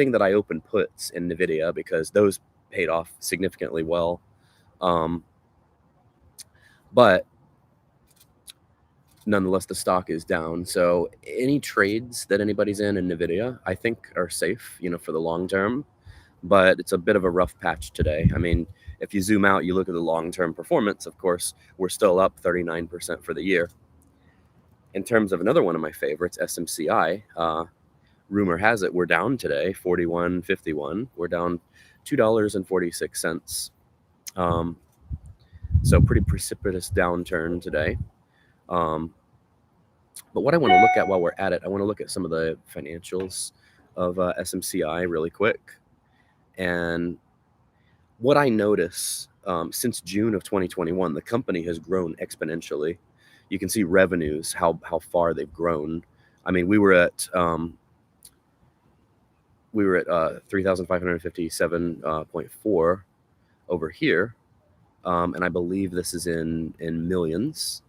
thing that I opened puts in NVIDIA because those paid off significantly well. But nonetheless, the stock is down. So any trades that anybody's in NVIDIA, I think are safe, for the long term. But it's a bit of a rough patch today. I mean, if you zoom out, you look at the long-term performance, of course, we're still up 39% for the year. In terms of another one of my favorites, SMCI, rumor has it we're down today, 41.51. We're down $2.46. So pretty precipitous downturn today. But what I want to look at while we're at it, I want to look at some of the financials of SMCI really quick. And what I notice since June of 2021, the company has grown exponentially. You can see revenues, how far they've grown. I mean, we were at 3,557.4 over here, and I believe this is in millions.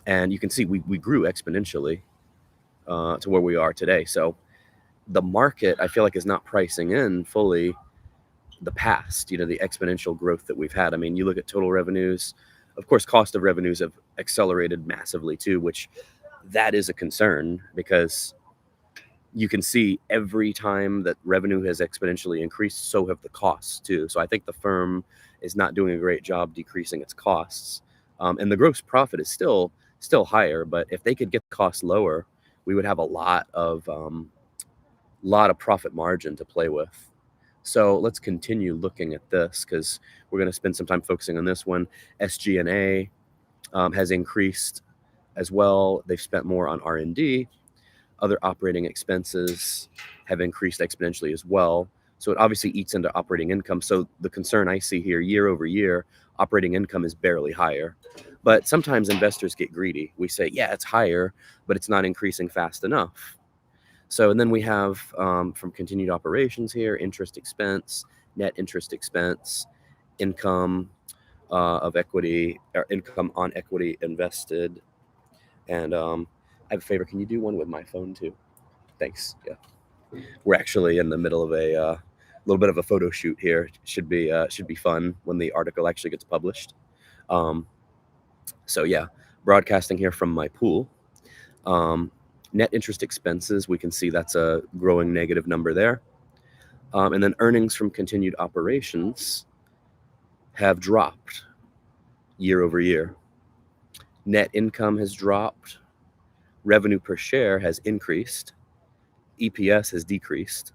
And you can see we grew exponentially to where we are today. So the market, I feel like, is not pricing in fully the past, the exponential growth that we've had. I mean, you look at total revenues, of course, cost of revenues have accelerated massively too, which that is a concern because you can see every time that revenue has exponentially increased, so have the costs too. So I think the firm is not doing a great job decreasing its costs. And the gross profit is still higher, but if they could get the costs lower, we would have a lot of profit margin to play with. So let's continue looking at this because we're going to spend some time focusing on this one. SG&A has increased as well. They've spent more on R&D. Other operating expenses have increased exponentially as well. So it obviously eats into operating income. So the concern I see here, year over year, operating income is barely higher. But sometimes investors get greedy. We say, yeah, it's higher, but it's not increasing fast enough. So, and then we have from continued operations here, interest expense, net interest expense, income of equity, or income on equity invested. And I have a favor. Can you do one with my phone too? Thanks. Yeah. We're actually in the middle of a little bit of a photo shoot here. Should be fun when the article actually gets published. So yeah, broadcasting here from my pool. Net interest expenses, we can see that's a growing negative number there. And then earnings from continued operations have dropped year over year. Net income has dropped. Revenue per share has increased. EPS has decreased.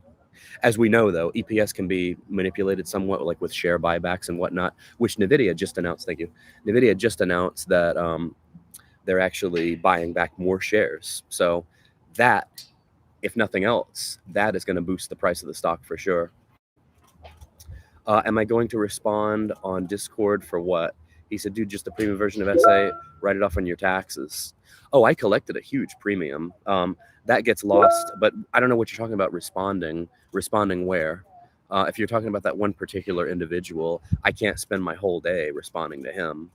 As we know, though, EPS can be manipulated somewhat, like with share buybacks and whatnot, which NVIDIA just announced. Thank you. NVIDIA just announced that they're actually buying back more shares. So that, if nothing else, that is going to boost the price of the stock for sure. Am I going to respond on Discord for what? He said, dude, just the premium version of Essay, write it off on your taxes. Oh, I collected a huge premium. That gets lost, but I don't know what you're talking about responding. Responding where? If you're talking about that one particular individual, I can't spend my whole day responding to him.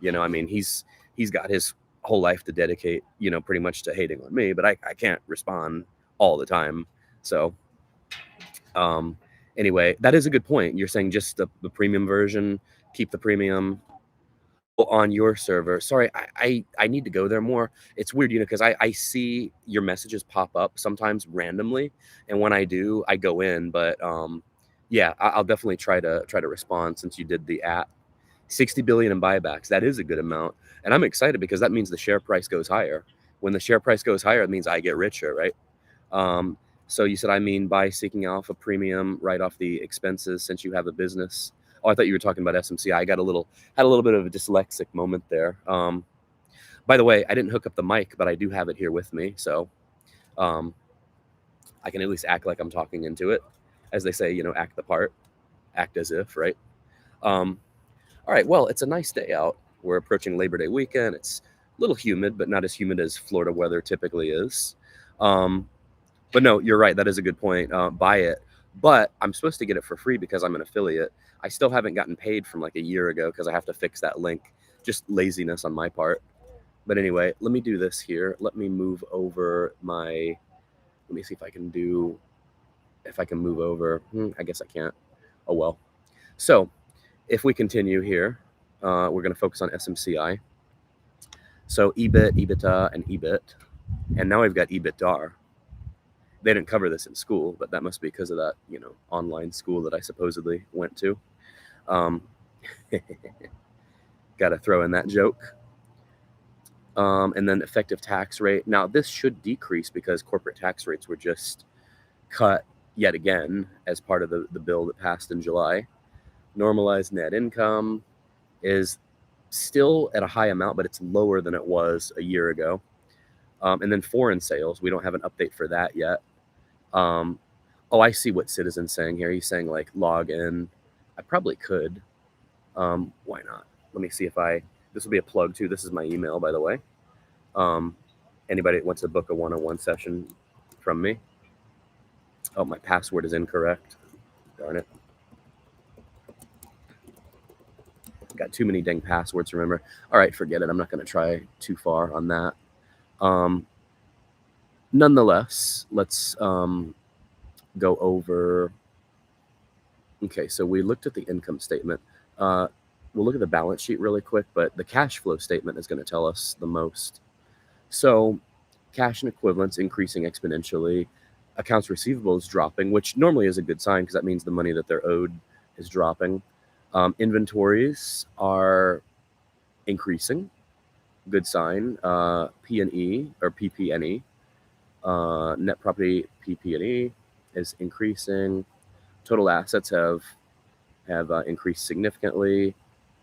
I mean, he's got his whole life to dedicate, pretty much to hating on me, but I can't respond all the time. So anyway, that is a good point. You're saying just the premium version, keep the premium on your server. Sorry, I need to go there more. It's weird, because I see your messages pop up sometimes randomly, and when I do, I go in. But yeah, I'll definitely try to respond since you did the at 60 billion in buybacks. That is a good amount, and I'm excited because that means the share price goes higher. When the share price goes higher, it means I get richer, right? So you said, by seeking off a premium, write off the expenses since you have a business. Oh, I thought you were talking about SMCI. I had a little bit of a dyslexic moment there. By the way, I didn't hook up the mic, but I do have it here with me. So I can at least act like I'm talking into it. As they say, act the part, act as if, right? All right, well, it's a nice day out. We're approaching Labor Day weekend. It's a little humid, but not as humid as Florida weather typically is. But no, you're right. That is a good point. Buy it. But I'm supposed to get it for free because I'm an affiliate. I still haven't gotten paid from like a year ago because I have to fix that link. Just laziness on my part. But anyway, let me do this here. Let me move over let me see if I can do if I can move over, I guess I can't. Oh well. So if we continue here, we're going to focus on SMCI. So EBIT, EBITDA, and EBIT. And now I've got EBITDAR. They didn't cover this in school, but that must be because of that, online school that I supposedly went to. Got to throw in that joke. And then effective tax rate. Now, this should decrease because corporate tax rates were just cut yet again as part of the bill that passed in July. Normalized net income is still at a high amount, but it's lower than it was a year ago. And then foreign sales, we don't have an update for that yet. Oh, I see what Citizen's saying here. He's saying like log in. I probably could. Why not? Let me see if this will be a plug too. This is my email, by the way. Anybody that wants to book a one-on-one session from me. Oh, my password is incorrect. Darn it. Got too many dang passwords to remember. All right, forget it. I'm not going to try too far on that. Nonetheless, let's go over. Okay, so we looked at the income statement. We'll look at the balance sheet really quick, but the cash flow statement is going to tell us the most. So cash and equivalents increasing exponentially. Accounts receivable is dropping, which normally is a good sign because that means the money that they're owed is dropping. Inventories are increasing. Good sign. P&E or PP&E. Net property PP&E is increasing. Total assets have increased significantly.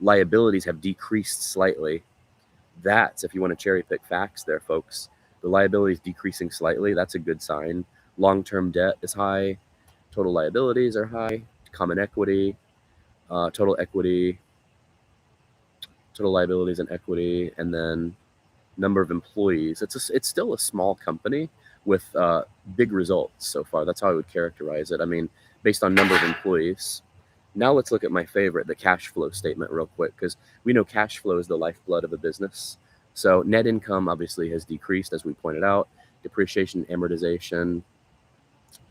Liabilities have decreased slightly. That's, if you want to cherry pick facts there, folks. The liability is decreasing slightly. That's a good sign. Long-term debt is high. Total liabilities are high. Common equity, total equity, total liabilities and equity, and then number of employees. It's still a small company with big results so far. That's how I would characterize it. I mean, based on number of employees. Now let's look at my favorite, the cash flow statement real quick, because we know cash flow is the lifeblood of a business. So net income obviously has decreased, as we pointed out. Depreciation, amortization.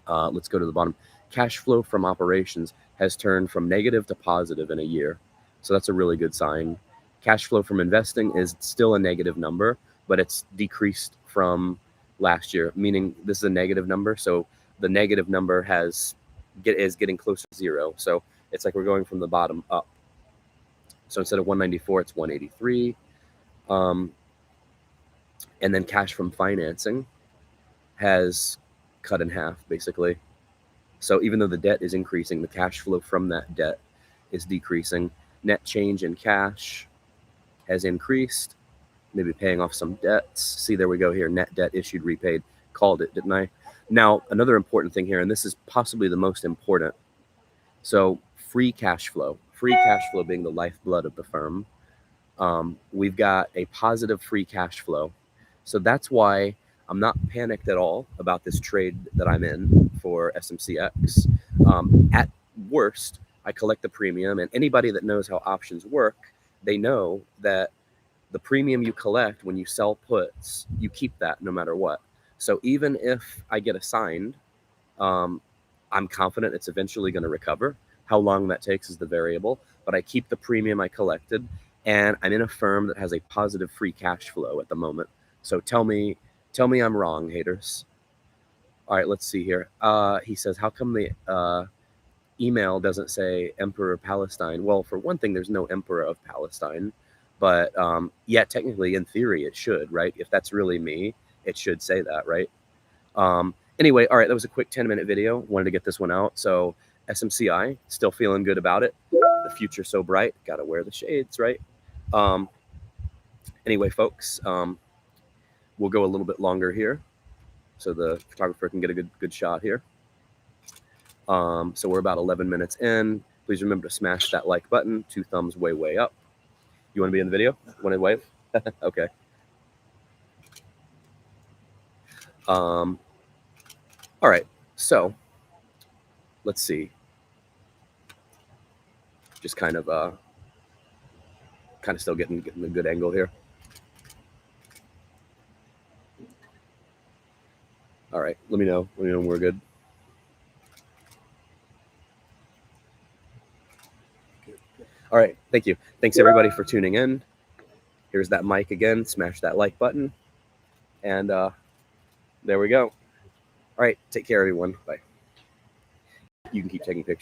Let's go to the bottom. Cash flow from operations has turned from negative to positive in a year. So that's a really good sign. Cash flow from investing is still a negative number, but it's decreased from last year, meaning this is a negative number. So the negative number is getting closer to zero. So it's like we're going from the bottom up. So instead of 194, it's 183. And then cash from financing has cut in half, basically. So even though the debt is increasing, the cash flow from that debt is decreasing. Net change in cash has increased, maybe paying off some debts. See, there we go here. Net debt issued, repaid. Called it, didn't I? Now, another important thing here, and this is possibly the most important. So free cash flow being the lifeblood of the firm. We've got a positive free cash flow. So that's why I'm not panicked at all about this trade that I'm in for SMCX. At worst, I collect the premium, and anybody that knows how options work, they know that the premium you collect when you sell puts, you keep that no matter what. So even if I get assigned, I'm confident it's eventually going to recover. How long that takes is the variable, but I keep the premium I collected, and I'm in a firm that has a positive free cash flow at the moment. So tell me I'm wrong, haters. All right, let's see here. He says, how come the email doesn't say Emperor Palestine? Well, for one thing, there's no Emperor of Palestine, but yeah, technically, in theory, it should, right? If that's really me, it should say that, right? Anyway, all right, that was a quick 10-minute video. Wanted to get this one out. So SMCI, still feeling good about it. The future's so bright. Got to wear the shades, right? Anyway, folks, we'll go a little bit longer here so the photographer can get a good shot here. So we're about 11 minutes in. Please remember to smash that like button. 2 thumbs way up. You want to be in the video? Want to wave? Okay. All right. So let's see. Just kind of still getting a good angle here. All right. Let me know when we're good. All right. Thank you. Thanks everybody for tuning in. Here's that mic again. Smash that like button. And there we go. All right. Take care, everyone. Bye. You can keep taking pictures.